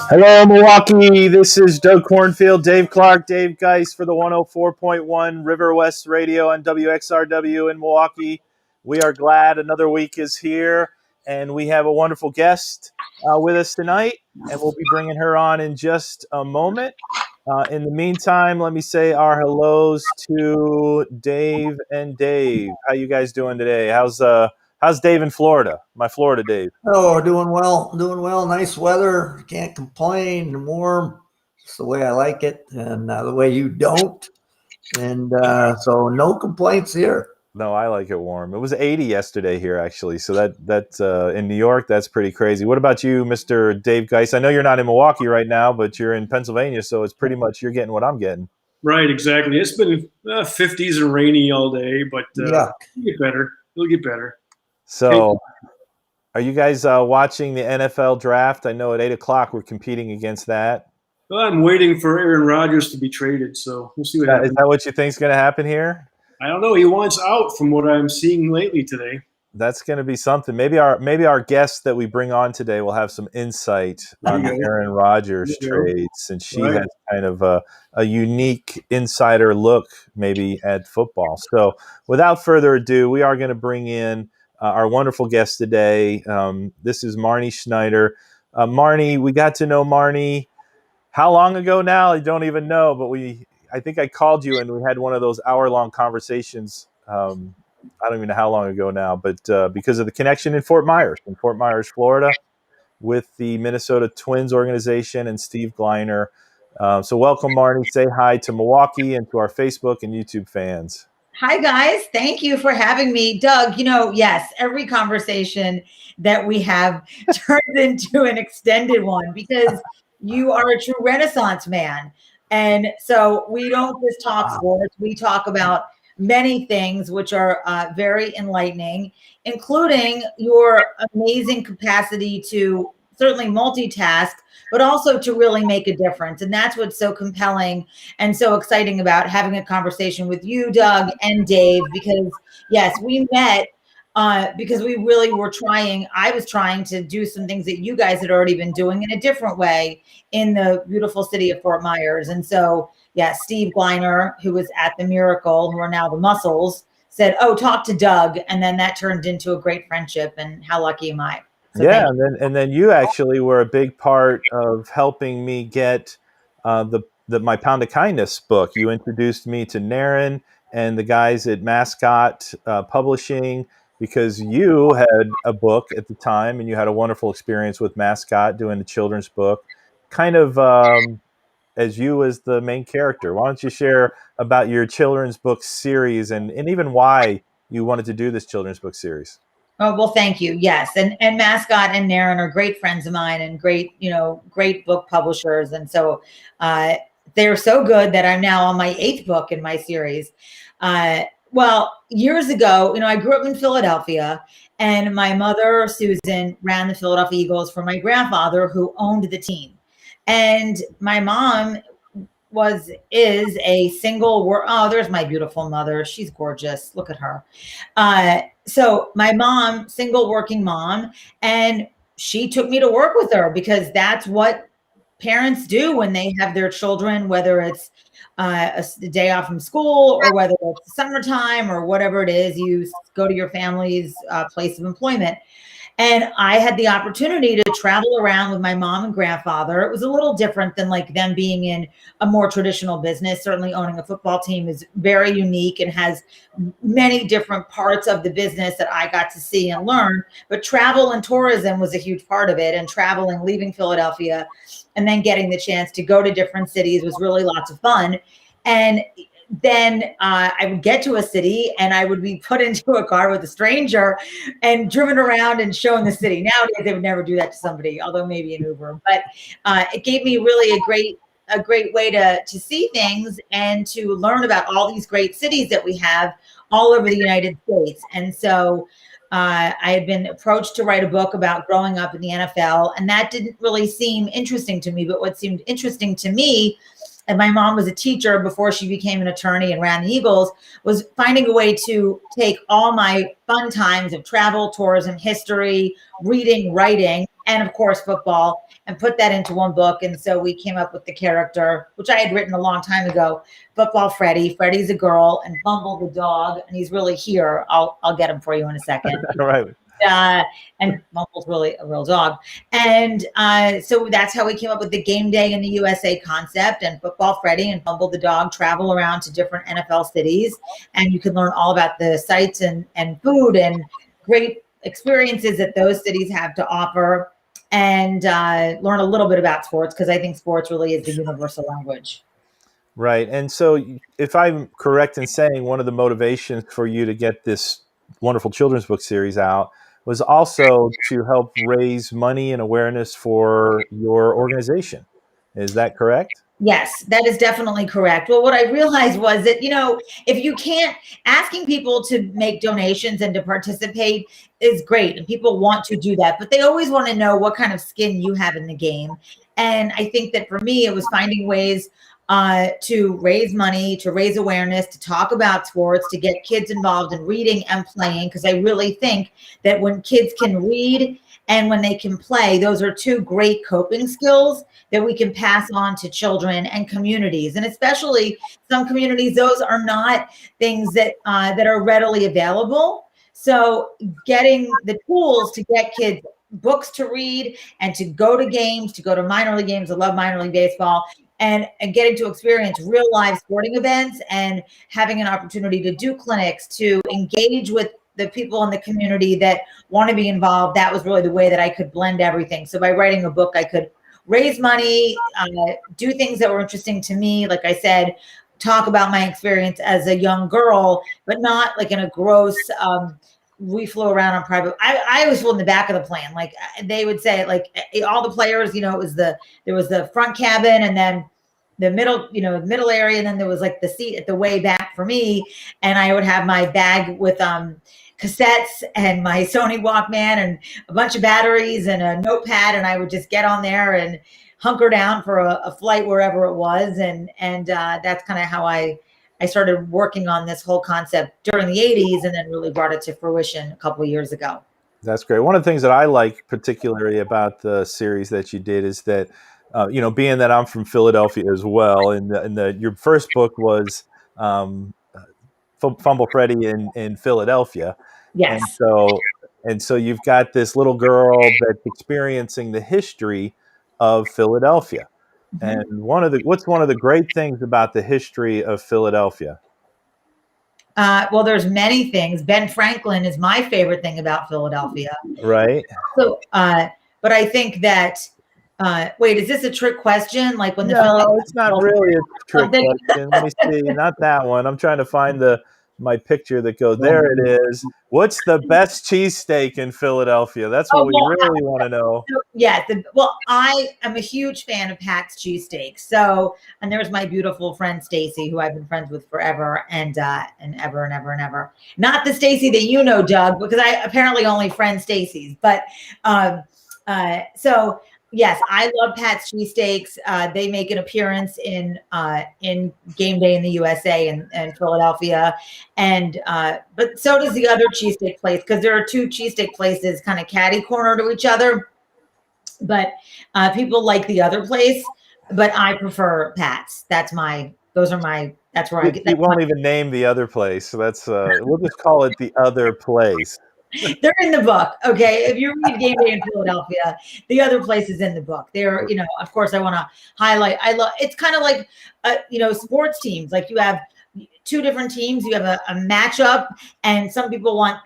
Hello, Milwaukee. This is Doug Cornfield, Dave Clark, Dave Geis for the 104.1 River West Radio on WXRW in Milwaukee. We are glad another week is here, and we have a wonderful guest with us tonight, and we'll be bringing her on in just a moment. In the meantime, let me say our hellos to Dave and Dave. How you guys doing today? How's Dave in Florida? My Florida Dave. Oh, doing well, doing well. Nice weather. Can't complain. Warm, just the way I like it, and the way you don't. And so, no complaints here. No, I like it warm. It was 80 yesterday here, actually. So that in New York, that's pretty crazy. What about you, Mr. Dave Geis? I know you're not in Milwaukee right now, but you're in Pennsylvania, so it's pretty much you're getting what I'm getting. Right, exactly. It's been 50s and rainy all day, but Yeah. it'll get better. It'll get better. So, are you guys watching the NFL draft? I know at 8 o'clock we're competing against that. Well, I'm waiting for Aaron Rodgers to be traded, so we'll see what happens. Is that what you think is going to happen here? I don't know. He wants out from what I'm seeing lately today. That's going to be something. Maybe our guest that we bring on today will have some insight on the Aaron Rodgers trade, since she has kind of a unique insider look maybe at football. So without further ado, we are going to bring in our wonderful guest today. This is Marnie Schneider. Marnie, we got to know Marnie how long ago now? I don't even know, but I think I called you and we had one of those hour-long conversations. I don't even know how long ago now, but because of the connection in Fort Myers, Florida, with the Minnesota Twins organization and Steve Gleiner. So welcome, Marnie. Say hi to Milwaukee and to our Facebook and YouTube fans. Hi, guys. Thank you for having me. Doug, yes, every conversation that we have turns into an extended one because you are a true Renaissance man. And so we don't just talk sports. We talk about many things which are very enlightening, including your amazing capacity to certainly multitask, but also to really make a difference. And that's what's so compelling and so exciting about having a conversation with you, Doug, and Dave, because yes, we met because we really were I was trying to do some things that you guys had already been doing in a different way in the beautiful city of Fort Myers. And so, yeah, Steve Gleiner, who was at the Miracle, who are now the Muscles, said, "Oh, talk to Doug." And then that turned into a great friendship. And how lucky am I? So yeah, and then you actually were a big part of helping me get my Pound of Kindness book. You introduced me to Naren and the guys at Mascot Publishing, because you had a book at the time and you had a wonderful experience with Mascot doing the children's book, kind of as you as the main character. Why don't you share about your children's book series and even why you wanted to do this children's book series? Oh, well, thank you. Yes. And Mascot and Naren are great friends of mine and great book publishers. And so they're so good that I'm now on my 8th book in my series. Well, years ago, I grew up in Philadelphia, and my mother, Susan, ran the Philadelphia Eagles for my grandfather, who owned the team. And my mom is a single there's my beautiful mother. She's gorgeous. Look at her. So my mom, single working mom, and she took me to work with her because that's what parents do when they have their children, whether it's a day off from school or whether it's summertime or whatever it is, you go to your family's place of employment. And I had the opportunity to travel around with my mom and grandfather. It was a little different than like them being in a more traditional business. Certainly owning a football team is very unique and has many different parts of the business that I got to see and learn. But travel and tourism was a huge part of it. And traveling, leaving Philadelphia, and then getting the chance to go to different cities was really lots of fun. And then I would get to a city and I would be put into a car with a stranger and driven around and shown the city. Nowadays, they would never do that to somebody, although maybe an Uber. But it gave me really a great way to see things and to learn about all these great cities that we have all over the United States. And so I had been approached to write a book about growing up in the NFL, and that didn't really seem interesting to me. But what seemed interesting to me, and my mom was a teacher before she became an attorney and ran the Eagles, was finding a way to take all my fun times of travel, tourism, history, reading, writing, and of course football, and put that into one book. And so we came up with the character, which I had written a long time ago, Football Freddie. Freddie's a girl, and Fumble the dog, and he's really here. I'll get him for you in a second. All right. And Fumble's really a real dog. And so that's how we came up with the game day in the USA concept. And Football Freddie and Fumble the dog travel around to different NFL cities, and you can learn all about the sites and food and great experiences that those cities have to offer, and learn a little bit about sports, because I think sports really is the universal language. Right. And so if I'm correct in saying, one of the motivations for you to get this wonderful children's book series out was also to help raise money and awareness for your organization. Is that correct? Yes, that is definitely correct. Well, what I realized was that, if you can't, asking people to make donations and to participate is great, and people want to do that, but they always want to know what kind of skin you have in the game. And I think that for me, it was finding ways to raise money, to raise awareness, to talk about sports, to get kids involved in reading and playing, because I really think that when kids can read and when they can play, those are two great coping skills that we can pass on to children and communities. And especially some communities, those are not things that are readily available. So getting the tools to get kids books to read and to go to games, to go to minor league games. I love minor league baseball. And getting to experience real live sporting events and having an opportunity to do clinics, to engage with the people in the community that want to be involved. That was really the way that I could blend everything. So by writing a book, I could raise money, do things that were interesting to me. Like I said, talk about my experience as a young girl, but not like in a gross, we flew around on private. I was flew in the back of the plane. Like they would say, like all the players, there was the front cabin, and then the middle area. And then there was like the seat at the way back for me. And I would have my bag with, cassettes and my Sony Walkman and a bunch of batteries and a notepad. And I would just get on there and hunker down for a flight wherever it was. And that's kind of how I started working on this whole concept during the 80s, and then really brought it to fruition a couple of years ago. That's great. One of the things that I like particularly about the series that you did is that, being that I'm from Philadelphia as well, and your first book was Fumble Freddie in Philadelphia. Yes. And so you've got this little girl that's experiencing the history of Philadelphia. And what's one of the great things about the history of Philadelphia? Well, there's many things. Ben Franklin is my favorite thing about Philadelphia. Right. So, but I think that, wait, is this a trick question? Like when No, it's not really a trick question. Let me see. Not that one. I'm trying to find my picture that goes, there it is. What's the best cheesesteak in Philadelphia? That's what we really want to know. Yeah. Well, I am a huge fan of Pat's cheesesteak. So, and there's my beautiful friend, Stacy, who I've been friends with forever and ever and ever and ever. Not the Stacy that you know, Doug, because I apparently only friend Stacy's, but, so yes, I love Pat's cheesesteaks. They make an appearance in Game Day in the USA and Philadelphia, and but so does the other cheesesteak place, because there are two cheesesteak places kind of catty corner to each other. But people like the other place, but I prefer Pat's. That's where I get. You won't even name the other place, so that's we'll just call it the other place. They're in the book. Okay. If you read Game Day in Philadelphia, the other place is in the book. They're, of course I want to highlight, it's kind of like, sports teams. Like you have two different teams, you have a matchup, and some people want,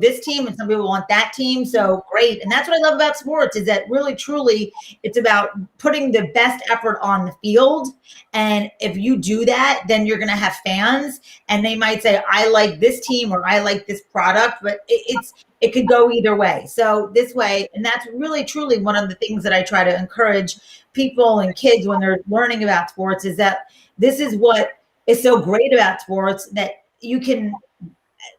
this team, and some people want that team. So great. And that's what I love about sports, is that really, truly, it's about putting the best effort on the field. And if you do that, then you're going to have fans, and they might say, I like this team or I like this product, but it could go either way. So this way, and that's really, truly one of the things that I try to encourage people and kids when they're learning about sports, is that this is what is so great about sports, that you can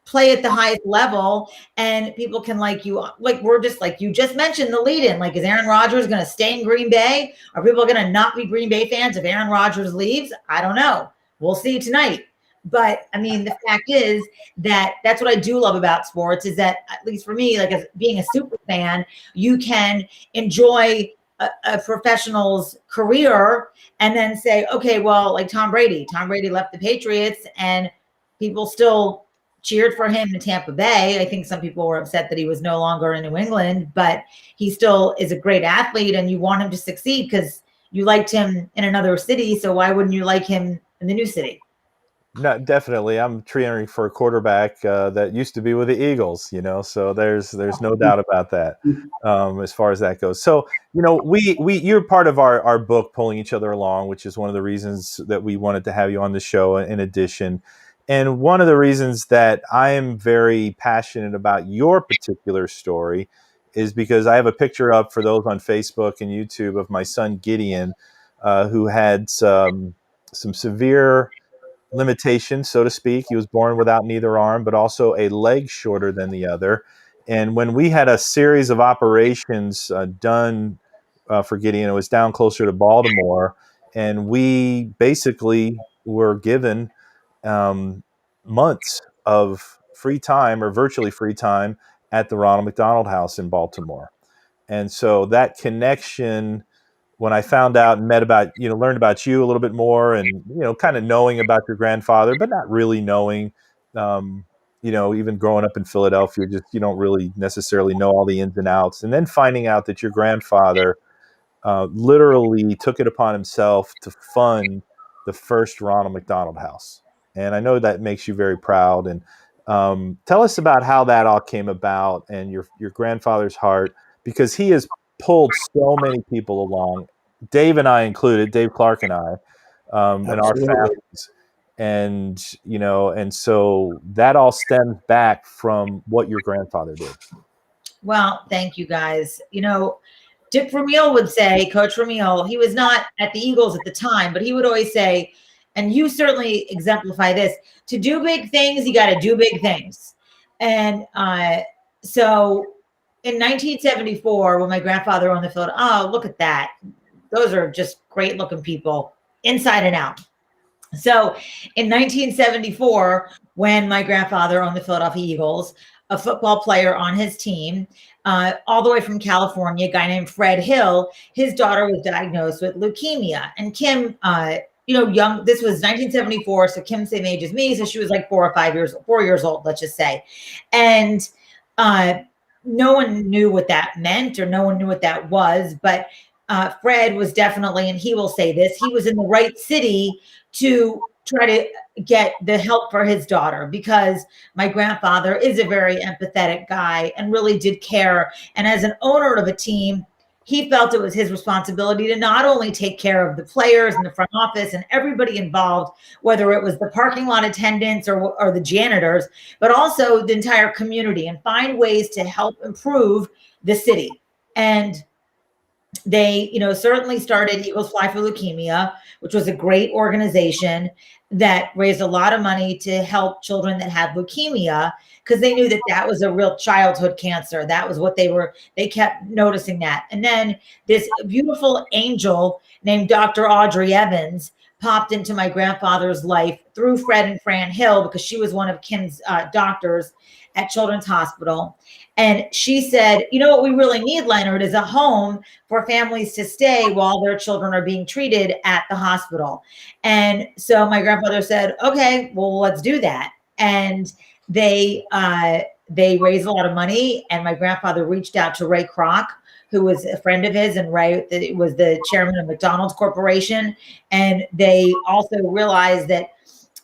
play at the highest level and people can like you. Like we're just like you just mentioned the lead in, like, is Aaron Rodgers going to stay in Green Bay? Are people going to not be Green Bay fans if Aaron Rodgers leaves? I don't know. We'll see tonight. But I mean, the fact is that that's what I do love about sports, is that, at least for me, like, as being a super fan, you can enjoy a professional's career and then say, okay, well, like Tom Brady left the Patriots and people still cheered for him in Tampa Bay. I think some people were upset that he was no longer in New England, but he still is a great athlete and you want him to succeed because you liked him in another city. So why wouldn't you like him in the new city? No, definitely. I'm cheering for a quarterback that used to be with the Eagles, so there's no doubt about that as far as that goes. So, you're part of our book, Pulling Each Other Along, which is one of the reasons that we wanted to have you on the show in addition. And one of the reasons that I am very passionate about your particular story is because I have a picture up for those on Facebook and YouTube of my son Gideon, who had some severe limitations, so to speak. He was born without neither arm, but also a leg shorter than the other. And when we had a series of operations done for Gideon, it was down closer to Baltimore, and we basically were given months of free time, or virtually free time, at the Ronald McDonald House in Baltimore. And so that connection, when I found out and learned about you a little bit more, and kind of knowing about your grandfather, but not really knowing, even growing up in Philadelphia, just you don't really necessarily know all the ins and outs. And then finding out that your grandfather literally took it upon himself to fund the first Ronald McDonald House, and I know that makes you very proud. And tell us about how that all came about and your grandfather's heart, because he has pulled so many people along, Dave and I included, Dave Clark and I, and our families. And, and so that all stems back from what your grandfather did. Well, thank you guys. Dick Vermeil would say, Coach Vermeil, he was not at the Eagles at the time, but he would always say, and you certainly exemplify this, to do big things, you got to do big things. And so in 1974, when my grandfather owned the field, oh, look at that. Those are just great looking people inside and out. So in 1974, when my grandfather owned the Philadelphia Eagles, a football player on his team, all the way from California, a guy named Fred Hill, his daughter was diagnosed with leukemia. And Kim, young, this was 1974, so Kim's same age as me, so she was like 4 years old, let's just say. And no one knew what that meant, or no one knew what that was, but Fred was definitely, and he will say this, he was in the right city to try to get the help for his daughter, because my grandfather is a very empathetic guy and really did care. And as an owner of a team, he felt it was his responsibility to not only take care of the players and the front office and everybody involved, whether it was the parking lot attendants or the janitors, but also the entire community, and find ways to help improve the city. And they, certainly started Eagles Fly for Leukemia, which was a great organization that raised a lot of money to help children that had leukemia, because they knew that that was a real childhood cancer. That was what they kept noticing that. And then this beautiful angel named Dr. Audrey Evans popped into my grandfather's life through Fred and Fran Hill, because she was one of Kim's doctors at Children's Hospital. And she said, what we really need, Leonard, is a home for families to stay while their children are being treated at the hospital. And so my grandfather said, okay, well, let's do that. And they raised a lot of money. And my grandfather reached out to Ray Kroc, who was a friend of his, and Ray was the chairman of McDonald's Corporation. And they also realized that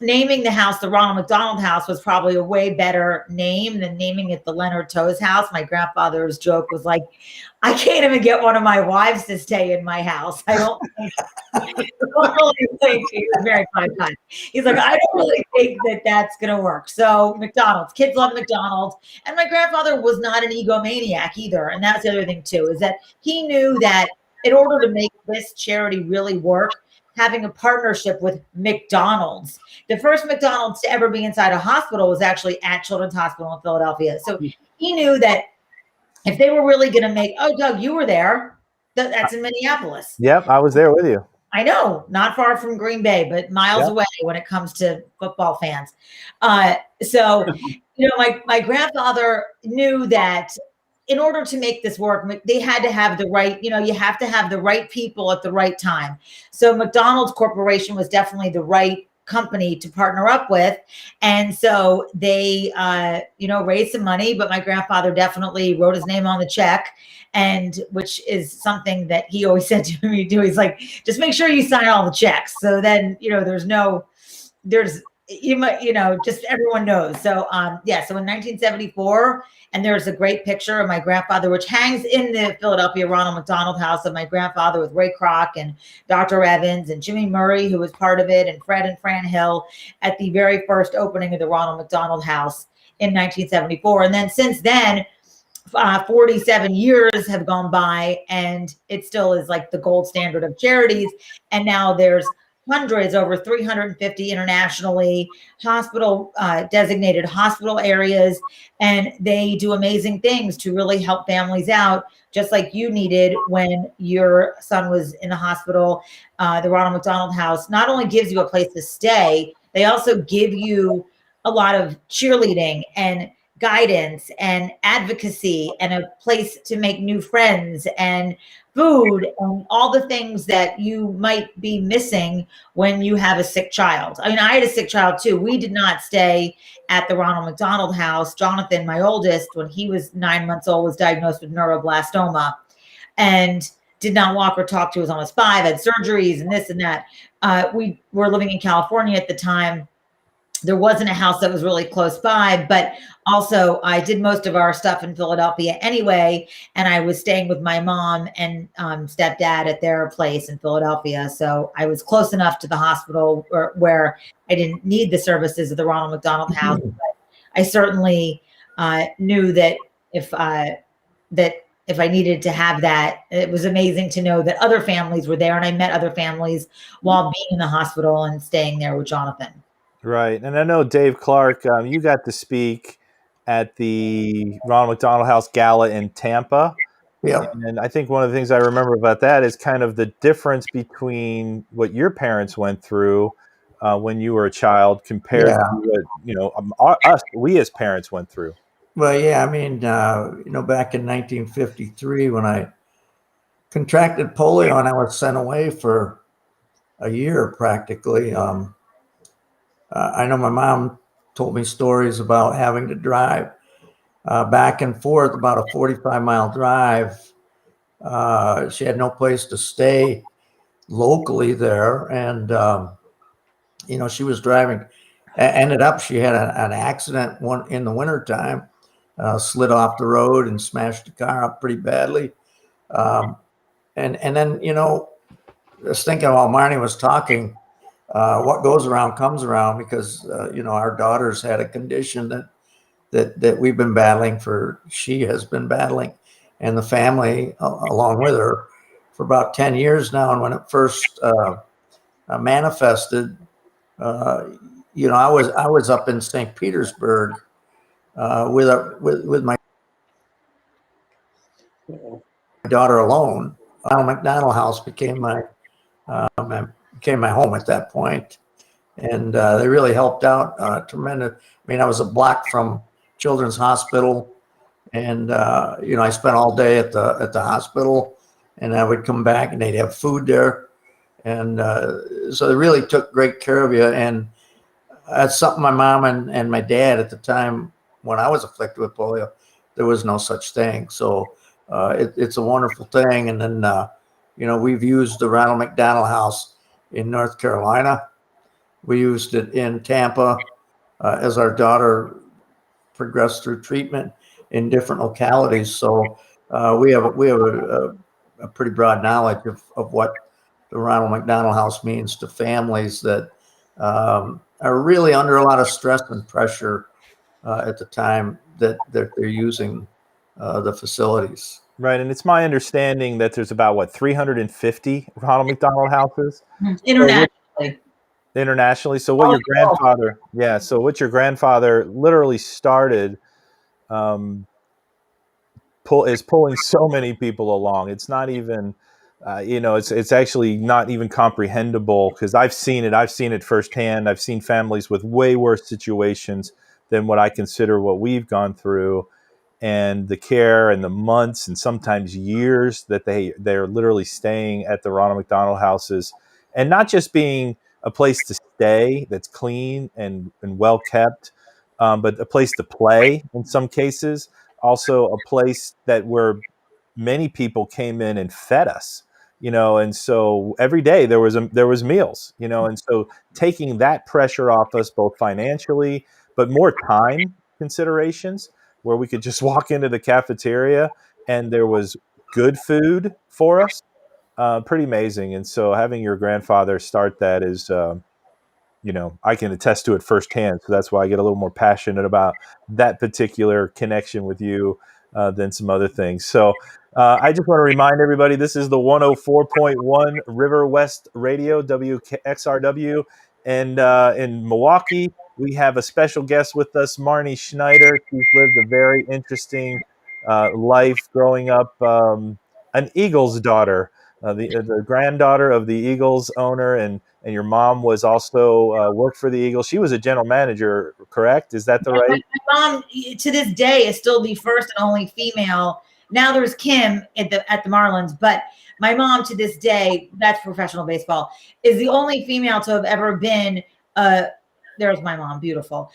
naming the house the Ronald McDonald House was probably a way better name than naming it the Leonard Toews House. My grandfather's joke was like, I can't even get one of my wives to stay in my house. I don't really think, he was married 5 times. He's like, I don't really think that that's going to work. So McDonald's, kids love McDonald's. And my grandfather was not an egomaniac either. And that's the other thing too, is that he knew that in order to make this charity really work, having a partnership with McDonald's. The first McDonald's to ever be inside a hospital was actually at Children's Hospital in Philadelphia. So he knew that if they were really going to make, oh, Doug, you were there. That's in Minneapolis. Yep, I was there with you. I know, not far from Green Bay, but miles away when it comes to football fans. So, my grandfather knew that in order to make this work, they had to have the right, you have to have the right people at the right time. So McDonald's Corporation was definitely the right company to partner up with. And so they, raised some money, but my grandfather definitely wrote his name on the check. And which is something that he always said to me too. He's like, just make sure you sign all the checks. So then, just everyone knows. So, so in 1974, and there's a great picture of my grandfather, which hangs in the Philadelphia Ronald McDonald House, of my grandfather with Ray Kroc and Dr. Evans and Jimmy Murray, who was part of it, and Fred and Fran Hill at the very first opening of the Ronald McDonald House in 1974. And then since then, 47 years have gone by, and it still is like the gold standard of charities. And now there's hundreds, over 350 internationally, designated hospital areas, and they do amazing things to really help families out, just like you needed when your son was in the hospital. The Ronald McDonald House not only gives you a place to stay, they also give you a lot of cheerleading and guidance and advocacy and a place to make new friends and food and all the things that you might be missing when you have a sick child. I mean, I had a sick child too. We did not stay at the Ronald McDonald House. Jonathan, my oldest, when he was 9 months old, was diagnosed with neuroblastoma and did not walk or talk to us almost 5, had surgeries and this and that. We were living in California at the time. There wasn't a house that was really close by, but also I did most of our stuff in Philadelphia anyway. And I was staying with my mom and stepdad at their place in Philadelphia. So I was close enough to the hospital where I didn't need the services of the Ronald McDonald House. But I certainly knew that if I needed to have that, it was amazing to know that other families were there. And I met other families while being in the hospital and staying there with Jonathan. Right. And I know, Dave Clark, you got to speak at the Ronald McDonald House Gala in Tampa. Yeah. And I think one of the things I remember about that is kind of the difference between what your parents went through when you were a child compared to what, we as parents went through. Well, yeah, I mean, back in 1953, when I contracted polio and I was sent away for a year practically, I know my mom told me stories about having to drive back and forth about a 45-mile drive. She had no place to stay locally there. And, she was driving. Ended up, she had an accident in the wintertime, slid off the road and smashed the car up pretty badly. And then, I was thinking while Marnie was talking, what goes around comes around, because our daughter's had a condition that we've been battling she has been battling, and the family along with her for about 10 years now. And when it first manifested, I was up in St. Petersburg with my daughter alone. Ronald McDonald House became my home at that point. And they really helped out tremendous. I mean, I was a block from Children's Hospital, and I spent all day at the hospital, and I would come back and they'd have food there. And so they really took great care of you. And that's something my mom and my dad at the time, when I was afflicted with polio, there was no such thing. So it's a wonderful thing. And then, we've used the Ronald McDonald House in North Carolina. We used it in Tampa as our daughter progressed through treatment in different localities. So we have a pretty broad knowledge of what the Ronald McDonald House means to families that are really under a lot of stress and pressure at the time that they're using the facilities. Right, and it's my understanding that there's about 350 Ronald McDonald Houses internationally. So what your grandfather literally started is pulling so many people along. It's not even it's actually not even comprehensible, because I've seen it firsthand. I've seen families with way worse situations than what I consider what we've gone through, and the care and the months and sometimes years that they're literally staying at the Ronald McDonald houses, and not just being a place to stay that's clean and well kept, but a place to play in some cases, also a place that where many people came in and fed us, and so every day there was meals, and so taking that pressure off us, both financially, but more time considerations, where we could just walk into the cafeteria and there was good food for us, pretty amazing. And so having your grandfather start that is, I can attest to it firsthand. So that's why I get a little more passionate about that particular connection with you than some other things. So I just want to remind everybody, this is the 104.1 River West Radio, WXRW. And in Milwaukee, we have a special guest with us, Marnie Schneider. She's lived a very interesting life growing up, an Eagles daughter, the granddaughter of the Eagles owner, and your mom was also worked for the Eagles. She was a general manager, correct? Is that the right? My mom, to this day, is still the first and only female. Now there's Kim at the Marlins, but my mom, to this day, that's professional baseball, is the only female to have ever been. There's my mom, beautiful,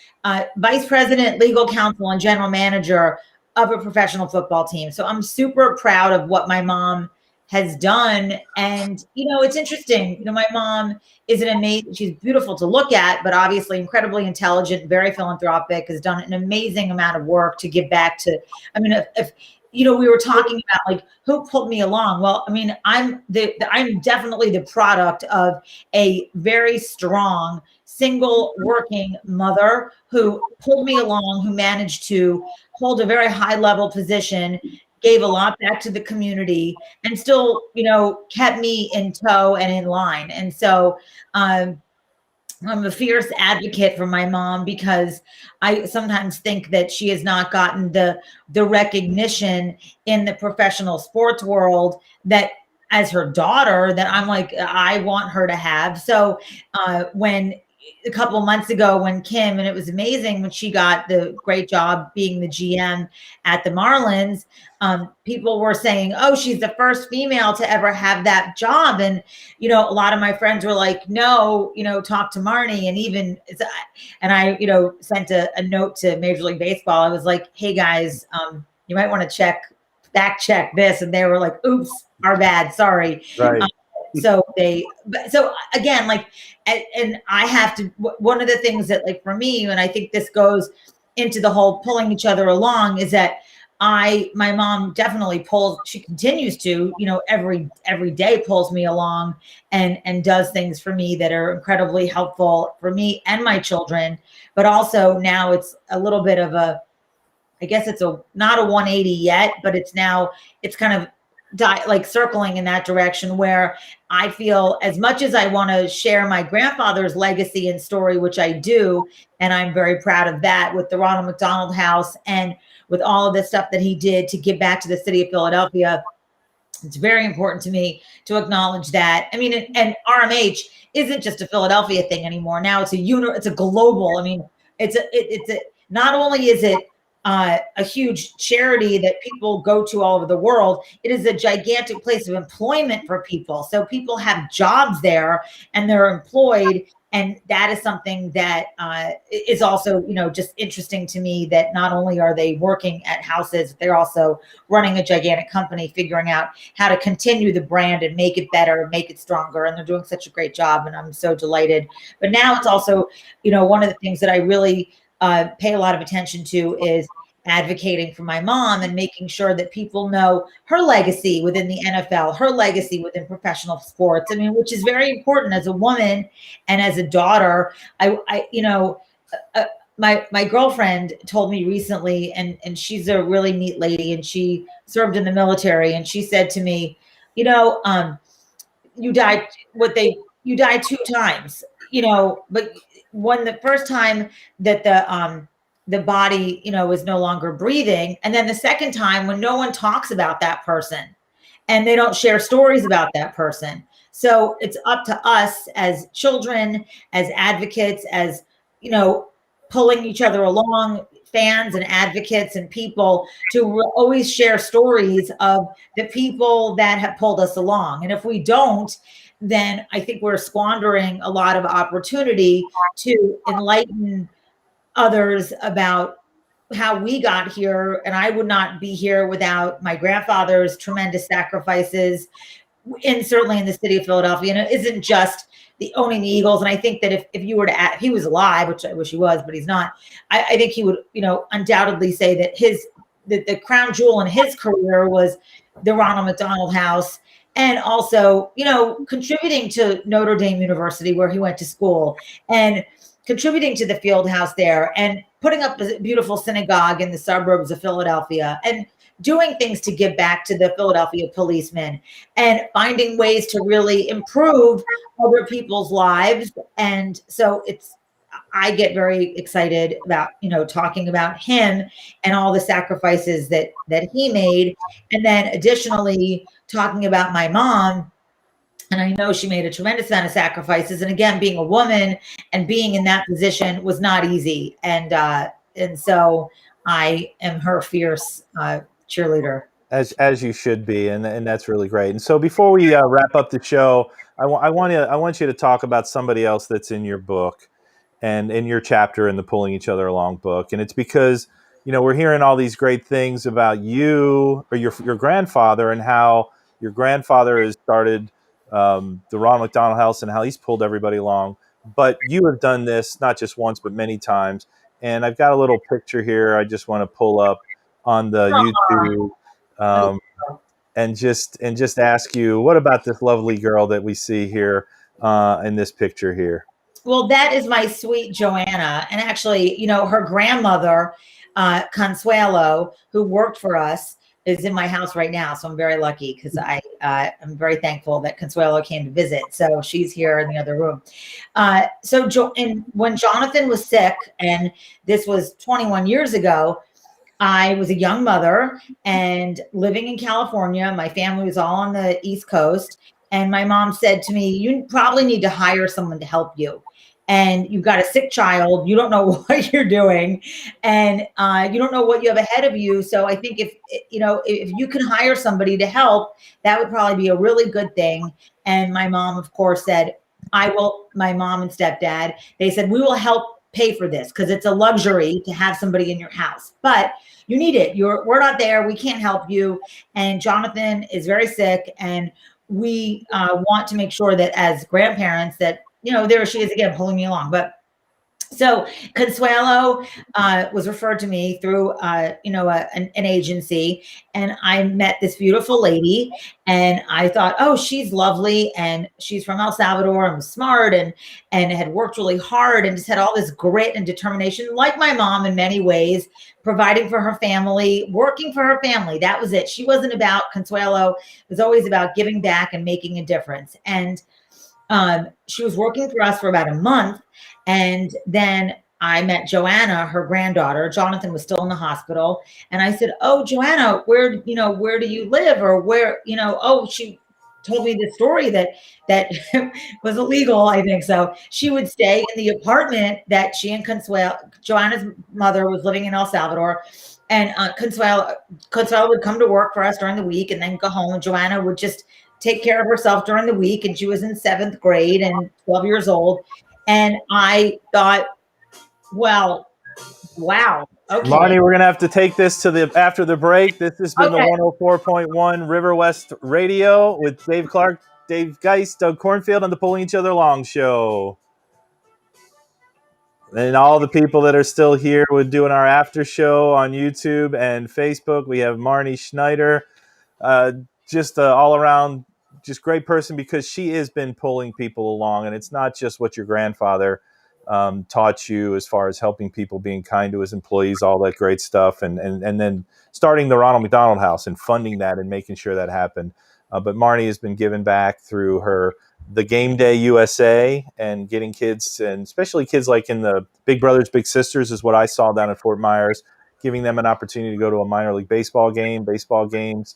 vice president, legal counsel, and general manager of a professional football team. So I'm super proud of what my mom has done. And, it's interesting. My mom is an amazing, she's beautiful to look at, but obviously incredibly intelligent, very philanthropic, has done an amazing amount of work to give back to, if we were talking about like who pulled me along. Well, I'm definitely the product of a very strong single working mother who pulled me along, who managed to hold a very high level position, gave a lot back to the community, and still, kept me in tow and in line. And so I'm a fierce advocate for my mom, because I sometimes think that she has not gotten the recognition in the professional sports world that, as her daughter, that I'm like, I want her to have. So when a couple of months ago, when Kim, and it was amazing when she got the great job being the GM at the Marlins, people were saying, oh, she's the first female to ever have that job. And, a lot of my friends were like, no, talk to Marnie. And I sent a note to Major League Baseball. I was like, hey guys, you might want to fact check this. And they were like, oops, our bad, sorry. Right. So again, like, and I have to, one of the things that, like, for me, and I think this goes into the whole pulling each other along, is that my mom definitely she continues to, every day pulls me along and does things for me that are incredibly helpful for me and my children. But also now it's a little bit of I guess it's not a 180 yet, but it's kind of like circling in that direction, where I feel, as much as I want to share my grandfather's legacy and story, which I do, and I'm very proud of that, with the Ronald McDonald House and with all of the stuff that he did to give back to the city of Philadelphia, it's very important to me to acknowledge that. And RMH isn't just a Philadelphia thing anymore. Now it's a global. Not only is it a huge charity that people go to all over the world, it is a gigantic place of employment for people. So people have jobs there and they're employed. And that is something that is also, just interesting to me, that not only are they working at houses, they're also running a gigantic company, figuring out how to continue the brand and make it better, make it stronger. And they're doing such a great job. And I'm so delighted. But now it's also, one of the things that I really pay a lot of attention to is advocating for my mom and making sure that people know her legacy within the NFL, her legacy within professional sports. Which is very important as a woman and as a daughter. My girlfriend told me recently, and she's a really neat lady, and she served in the military, and she said to me, you died 2 times, but when the first time that the body, is no longer breathing. And then the second time, when no one talks about that person. and they don't share stories about that person. So it's up to us as children, as advocates, as, pulling each other along, fans and advocates and people, to always share stories of the people that have pulled us along. And if we don't, then I think we're squandering a lot of opportunity to enlighten others about how we got here. And I would not be here without my grandfather's tremendous sacrifices, and certainly in the city of Philadelphia. And it isn't just the owning the Eagles. And I think that if you were to if he was alive, which I wish he was, but he's not, I think he would, undoubtedly say that the crown jewel in his career was the Ronald McDonald House, and also, contributing to Notre Dame University, where he went to school, and contributing to the field house there, and putting up a beautiful synagogue in the suburbs of Philadelphia, and doing things to give back to the Philadelphia policemen, and finding ways to really improve other people's lives. And so I get very excited about, talking about him and all the sacrifices that he made. And then additionally, talking about my mom. And I know she made a tremendous amount of sacrifices. And again, being a woman and being in that position was not easy. And so I am her fierce cheerleader. As you should be, and that's really great. And so before we wrap up the show, I want you to talk about somebody else that's in your book and in your chapter in the Pulling Each Other Along book. And it's because, we're hearing all these great things about you or your grandfather, and how your grandfather has started the Ronald McDonald House and how he's pulled everybody along. But you have done this not just once, but many times. And I've got a little picture here I just want to pull up on the YouTube, and just ask you, what about this lovely girl that we see here in this picture here? Well, that is my sweet Joanna. And actually, her grandmother, Consuelo, who worked for us, is in my house right now. So I'm very lucky, because I'm very thankful that Consuelo came to visit. So she's here in the other room. When Jonathan was sick, and this was 21 years ago, I was a young mother and living in California. My family was all on the East Coast. And my mom said to me, you probably need to hire someone to help you. And you've got a sick child. You don't know what you're doing, and you don't know what you have ahead of you. So I think if you can hire somebody to help, that would probably be a really good thing. And my mom, of course, said, I will. My mom and stepdad, they said, we will help pay for this, because it's a luxury to have somebody in your house, but you need it. We're not there. We can't help you. And Jonathan is very sick, and we want to make sure that as grandparents that, there she is again, pulling me along. But so Consuelo was referred to me through, an agency, and I met this beautiful lady, and I thought, oh, she's lovely, and she's from El Salvador, and was smart, and had worked really hard, and just had all this grit and determination, like my mom in many ways, providing for her family, working for her family. That was it. She wasn't about Consuelo. It was always about giving back and making a difference. And she was working for us for about a month. And then I met Joanna, her granddaughter. Jonathan was still in the hospital. And I said, oh, Joanna, where do you live? Or where, she told me the story that was illegal, I think. So she would stay in the apartment that she and Joanna's mother was living in El Salvador. And Consuelo would come to work for us during the week and then go home. And Joanna would just take care of herself during the week. And she was in 7th grade and 12 years old. And I thought, well, wow. Okay. Marnie, we're going to have to take this to after the break. This has been the 104.1 River West Radio with Dave Clark, Dave Geist, Doug Cornfield on the Pulling Each Other Along show. And all the people that are still here, we're doing our after show on YouTube and Facebook. We have Marnie Schneider, just all around, just great person, because she has been pulling people along. And it's not just what your grandfather taught you as far as helping people, being kind to his employees, all that great stuff. And then starting the Ronald McDonald House and funding that and making sure that happened. But Marnie has been giving back through the Game Day USA and getting kids, and especially kids like in the Big Brothers Big Sisters is what I saw down at Fort Myers, giving them an opportunity to go to a minor league baseball games,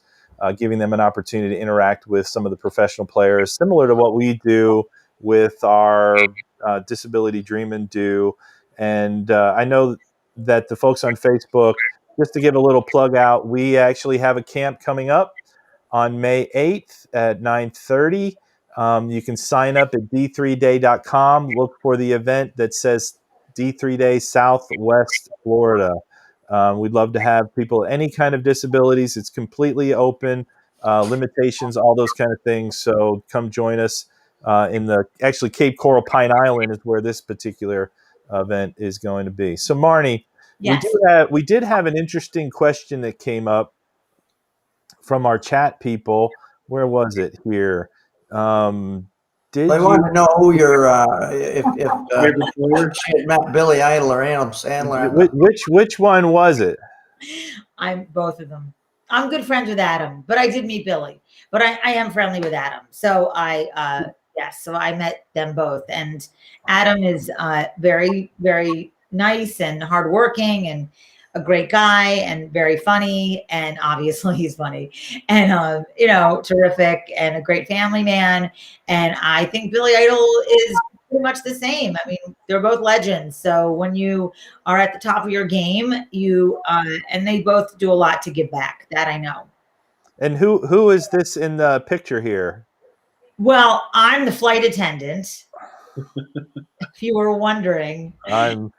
giving them an opportunity to interact with some of the professional players, similar to what we do with our Disability Dream and Do. And I know that the folks on Facebook, just to give a little plug out, we actually have a camp coming up on May 8th at 9:30. You can sign up at d3day.com. Look for the event that says D3 Day Southwest Florida. We'd love to have people any kind of disabilities. It's completely open, limitations, all those kind of things. So come join us actually Cape Coral Pine Island is where this particular event is going to be. So Marnie, Yes. we did have an interesting question that came up from our chat people. Where was it here? I want to know who your if she had met Billy Idol or Adam Sandler. Which one was it? I'm both of them. I'm good friends with Adam, but I did meet Billy. But I am friendly with Adam. So so I met them both. And Adam is very, very nice and hardworking and a great guy and very funny. And obviously he's funny and, terrific and a great family man. And I think Billy Idol is pretty much the same. I mean, they're both legends. So when you are at the top of your game, and they both do a lot to give back. That I know. And who is this in the picture here? Well, I'm the flight attendant. If you were wondering, the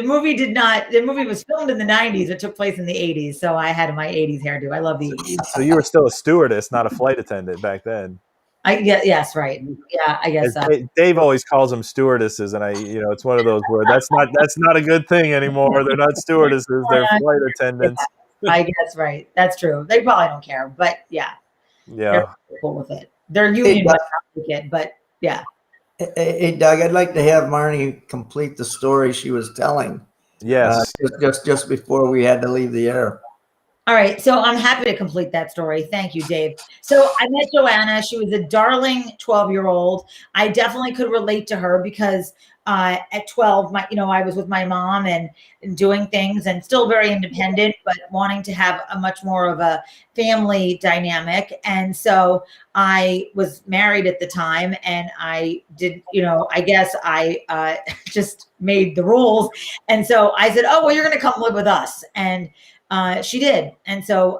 movie was filmed in the 90s. It took place in the 80s. So I had my 80s hairdo. I love the 80s. So you were still a stewardess, not a flight attendant back then. Yes, right. Yeah, I guess. Dave always calls them stewardesses, and it's one of those where that's not a good thing anymore. They're not stewardesses; they're flight attendants. I guess right. That's true. They probably don't care, but yeah, they're cool with it. They're union, but yeah. Hey, Doug, I'd like to have Marnie complete the story she was telling. Yes, just before we had to leave the air. All right, so I'm happy to complete that story. Thank you, Dave. So I met Joanna. She was a darling 12-year-old. I definitely could relate to her because at 12, I was with my mom and doing things and still very independent, but wanting to have a much more of a family dynamic. And so I was married at the time, and I did, I guess I just made the rules. And so I said, "Oh, well, you're going to come live with us." And she did. And so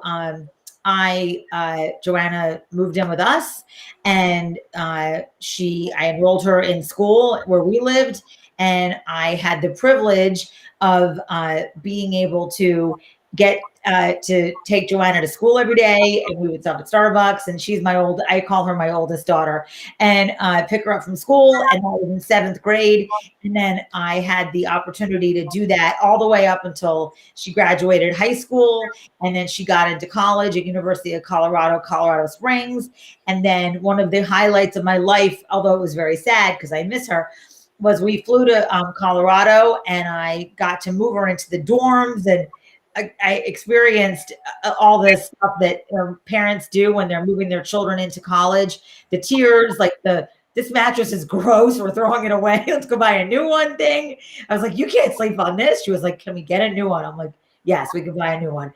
Joanna moved in with us, and I enrolled her in school where we lived. And I had the privilege of being able to get to take Joanna to school every day, and we would stop at Starbucks. And she's I call her my oldest daughter, and pick her up from school. And I was in 7th grade. And then I had the opportunity to do that all the way up until she graduated high school. And then she got into college at University of Colorado Springs. And then one of the highlights of my life, although it was very sad because I miss her, was we flew to Colorado, and I got to move her into the dorms, and I experienced all this stuff that parents do when they're moving their children into college. The tears, like this mattress is gross, we're throwing it away, let's go buy a new one thing. I was like, "You can't sleep on this." She was like, "Can we get a new one?" I'm like, "Yes, we can buy a new one.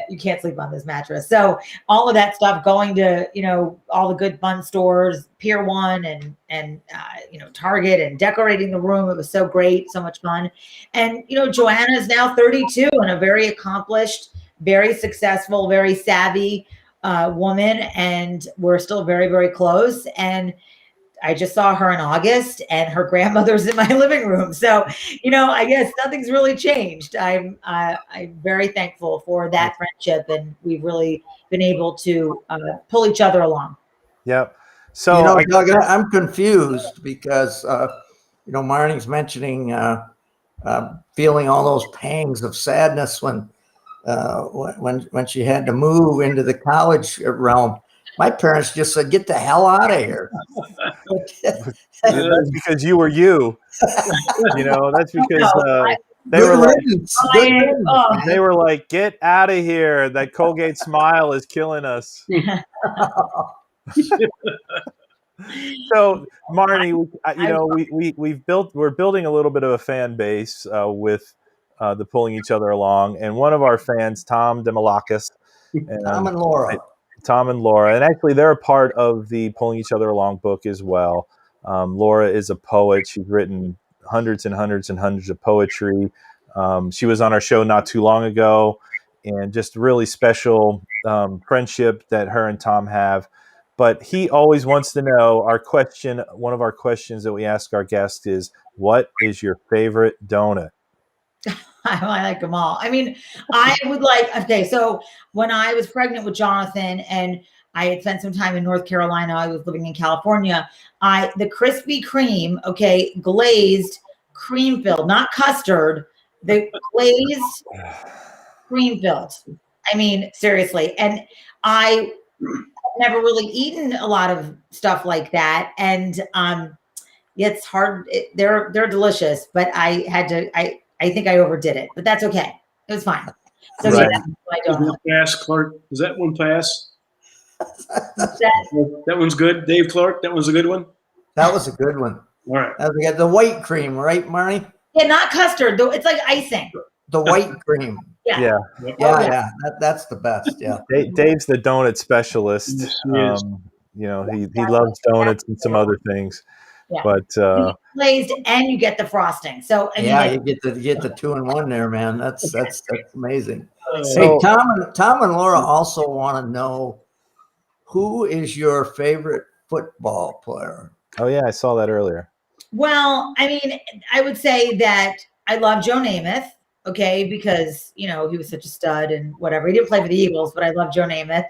You can't sleep on this mattress." So all of that stuff, going to, all the good fun stores, Pier 1 and Target, and decorating the room. It was so great, so much fun. And, Joanna is now 32 and a very accomplished, very successful, very savvy woman. And we're still very, very close. And I just saw her in August, and her grandmother's in my living room. So, I guess nothing's really changed. I'm very thankful for that friendship, and we've really been able to pull each other along. Yep. So, Doug, I'm confused because, Marnie's mentioning feeling all those pangs of sadness when she had to move into the college realm. My parents just said, "Get the hell out of here." That's because you were you. That's because they were like, "Get out of here. That Colgate Smile is killing us." So, Marnie, we're building a little bit of a fan base with the Pulling Each Other Along, and one of our fans, Tom Demalakis, And, Tom and Laura. Tom and Laura. And actually, they're a part of the Pulling Each Other Along book as well. Laura is a poet. She's written hundreds and hundreds and hundreds of poetry. She was on our show not too long ago, and just really special friendship that her and Tom have. But he always wants to know one of our questions that we ask our guests is, what is your favorite donut? I like them all. I mean, I would like, okay, so when I was pregnant with Jonathan and I had spent some time in North Carolina, I was living in California, the Krispy Kreme, okay, glazed cream filled, not custard, the glazed cream filled. I mean, seriously. And I've never really eaten a lot of stuff like that. And it's hard. They're delicious, but I think I overdid it, but that's okay. It was fine. So Right. yeah, I don't know. Pass, Clark. Does that one pass? That one's good. Dave Clark, that was a good one. That was a good one. All right. We got the white cream, right, Marnie? Yeah, not custard though. It's like icing. The white cream. Yeah. Yeah. That's the best. Yeah. Dave's the donut specialist. Yes, he is. He loves donuts and some other things. Yeah. But glazed and you get the frosting. So I mean, you get the 2-in-1 there, man. That's amazing. Hey, So- Tom and Laura also want to know, who is your favorite football player? oh yeah, I saw that earlier. well, I mean, I would say that I love Joe Namath, okay, because he was such a stud and whatever. He didn't play for the Eagles, but I love Joe Namath.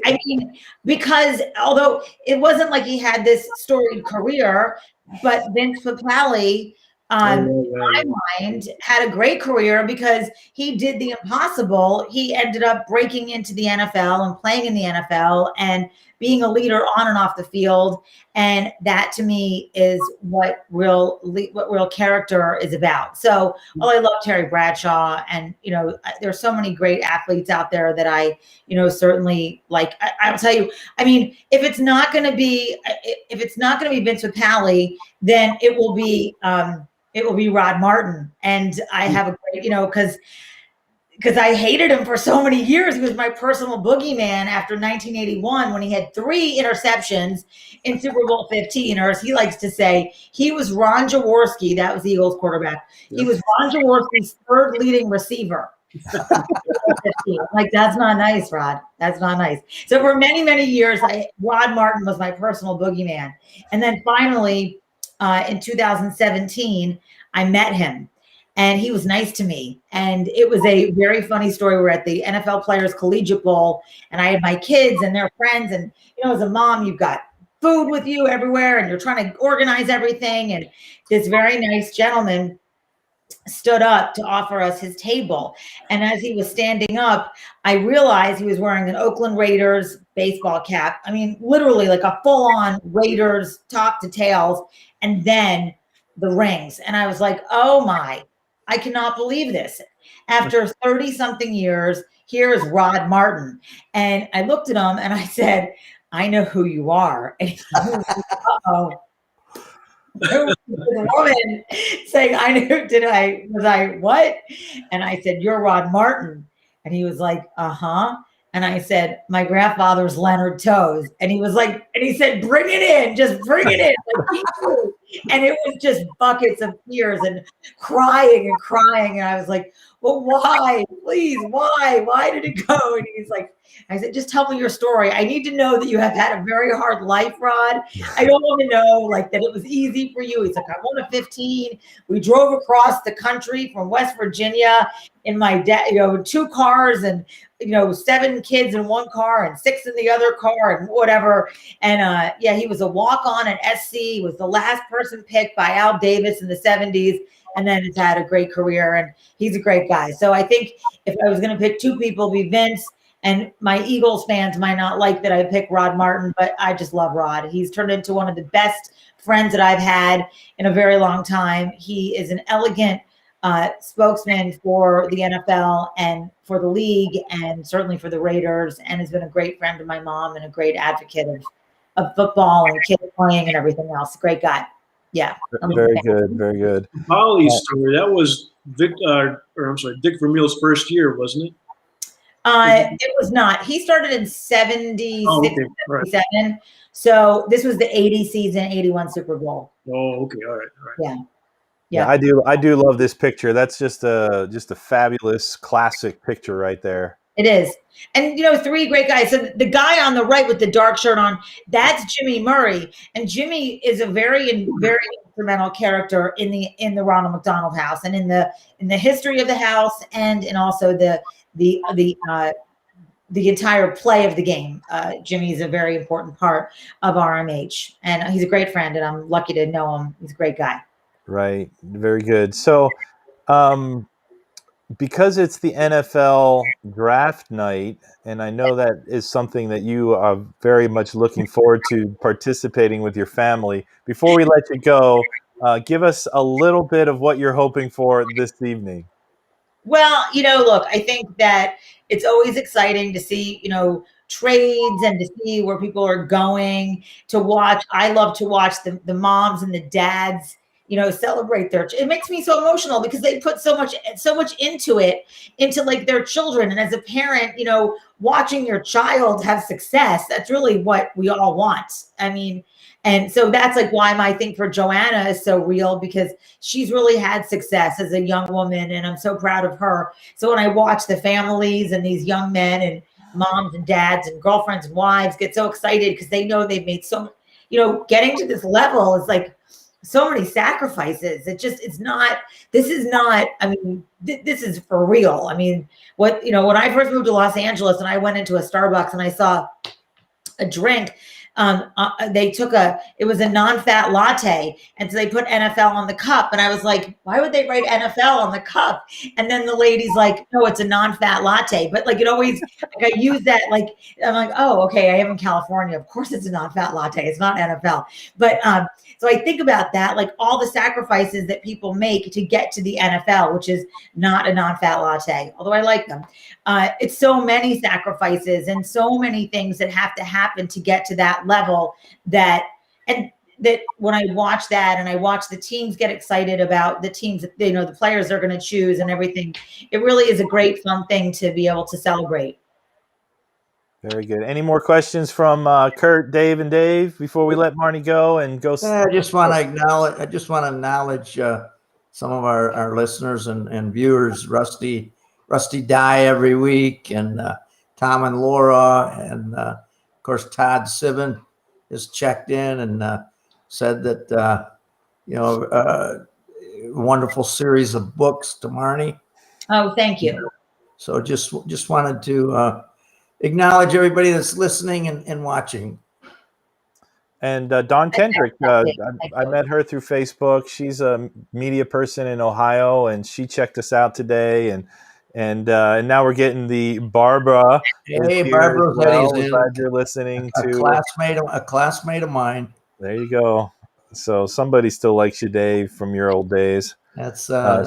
I mean, because although it wasn't like he had this storied career, but Vince Papale, in my mind, had a great career because he did the impossible. He ended up breaking into the NFL and playing in the NFL and being a leader on and off the field. And that to me is what real character is about. So, I love Terry Bradshaw, and there's so many great athletes out there that I, certainly like. I'll tell you. I mean, if it's not going to be Vince Papale, then it will be Rod Martin. And I have a great, because I hated him for so many years. He was my personal boogeyman after 1981 when he had 3 interceptions in Super Bowl 15, or as he likes to say, he was Ron Jaworski. That was the Eagles quarterback. He was Ron Jaworski's 3rd leading receiver. Like, that's not nice, Rod. That's not nice. So for many, many years, Rod Martin was my personal boogeyman. And then finally, in 2017, I met him. And he was nice to me. And it was a very funny story. We're at the NFL Players Collegiate Bowl, and I had my kids and their friends. And, as a mom, you've got food with you everywhere, and you're trying to organize everything. And this very nice gentleman stood up to offer us his table. And as he was standing up, I realized he was wearing an Oakland Raiders baseball cap. I mean, literally like a full-on Raiders top to tails, and then the rings. And I was like, oh my, I cannot believe this. After 30-something years, here is Rod Martin. And I looked at him and I said, I know who you are. And he said, uh-oh. The woman saying, was I what? And I said, you're Rod Martin. And he was like, uh-huh. And I said, my grandfather's Leonard Toes. And he was like, and he said, bring it in, just bring it in. And it was just buckets of tears and crying and crying. And I was like, well, why? Please, why? Why did it go? And he's like, I said, just tell me your story. I need to know that you have had a very hard life, Rod. I don't want to know like that it was easy for you. He's like, I won a 15. We drove across the country from West Virginia in my dad, 2 cars and 7 kids in 1 car and 6 in the other car and whatever. And he was a walk-on at SC. He was the last person picked by Al Davis in the 70s. And then has had a great career, and he's a great guy. So I think if I was going to pick 2 people, it'd be Vince, and my Eagles fans might not like that I pick Rod Martin, but I just love Rod. He's turned into one of the best friends that I've had in a very long time. He is an elegant spokesman for the NFL and for the league, and certainly for the Raiders, and has been a great friend to my mom and a great advocate of football and kids playing and everything else. Great guy. Yeah. Very good. Very good. Polly's story, that was Dick Vermeil's first year, wasn't it? It was not. He started in 76, Oh, okay. Right. 77. So this was the 80 season, 81 Super Bowl. Oh, okay. All right. Yeah. Yeah, I do love this picture. That's just a fabulous classic picture right there. It is. And, three great guys. So the guy on the right with the dark shirt on, that's Jimmy Murray. And Jimmy is a very, very instrumental character in the Ronald McDonald house and in the history of the house and in also the entire play of the game. Jimmy is a very important part of RMH. And he's a great friend, and I'm lucky to know him. He's a great guy. Right. Very good. So, because it's the NFL draft night, and I know that is something that you are very much looking forward to participating with your family. Before we let you go, give us a little bit of what you're hoping for this evening. Well, look, I think that it's always exciting to see, trades and to see where people are going to watch. I love to watch the moms and the dads, celebrate it makes me so emotional because they put so much into it, into like their children. And as a parent, watching your child have success, that's really what we all want. I mean, and so that's like why my thing for Joanna is so real, because she's really had success as a young woman, and I'm so proud of her. So when I watch the families and these young men and moms and dads and girlfriends and wives get so excited because they know they've made so, getting to this level is like so many sacrifices. This is for real. I mean, when I first moved to Los Angeles and I went into a Starbucks and I saw a drink, it was a non-fat latte. And so they put NFL on the cup. And I was like, why would they write NFL on the cup? And then the lady's like, no, it's a non-fat latte. But like, it always, like I use that, like, I'm like, oh, okay, I am in California. Of course it's a non-fat latte. It's not NFL. But, so I think about that, like all the sacrifices that people make to get to the NFL, which is not a non-fat latte, although I like them. It's so many sacrifices and so many things that have to happen to get to that level that when I watch that and I watch the teams get excited about the teams that, the players they're going to choose and everything, it really is a great, fun thing to be able to celebrate. Very good. Any more questions from Kurt, Dave, and Dave before we let Marnie go and go? I just want to acknowledge some of our listeners and viewers. Rusty Dye every week, and Tom and Laura, and of course Todd Sivan has checked in and said that wonderful series of books to Marnie. Oh, thank you. So just wanted to acknowledge everybody that's listening and watching. And Dawn Kendrick, I met her through Facebook. She's a media person in Ohio, and she checked us out today. And now we're getting the Barbara. Hey, Barbara, well. Glad you're listening to a classmate of mine. There you go. So somebody still likes you, Dave, from your old days. That's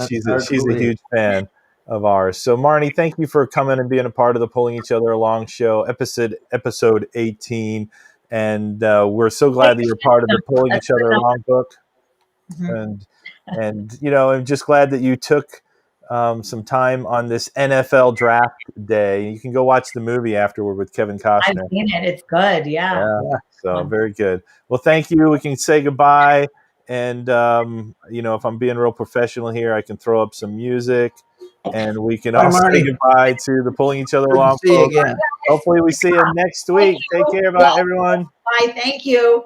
she's a huge fan of ours. So Marnie, thank you for coming and being a part of the Pulling Each Other Along show, episode 18. And we're so glad that you're part of the Pulling Each Other Along book. Mm-hmm. And I'm just glad that you took some time on this NFL draft day. You can go watch the movie afterward with Kevin Costner. I've seen it. It's good. Yeah. So very good. Well, thank you. We can say goodbye. And, if I'm being real professional here, I can throw up some music. And we can all say goodbye to the Pulling Each Other Along folks. Hopefully we see you next week. Take care, everyone. Bye. Thank you.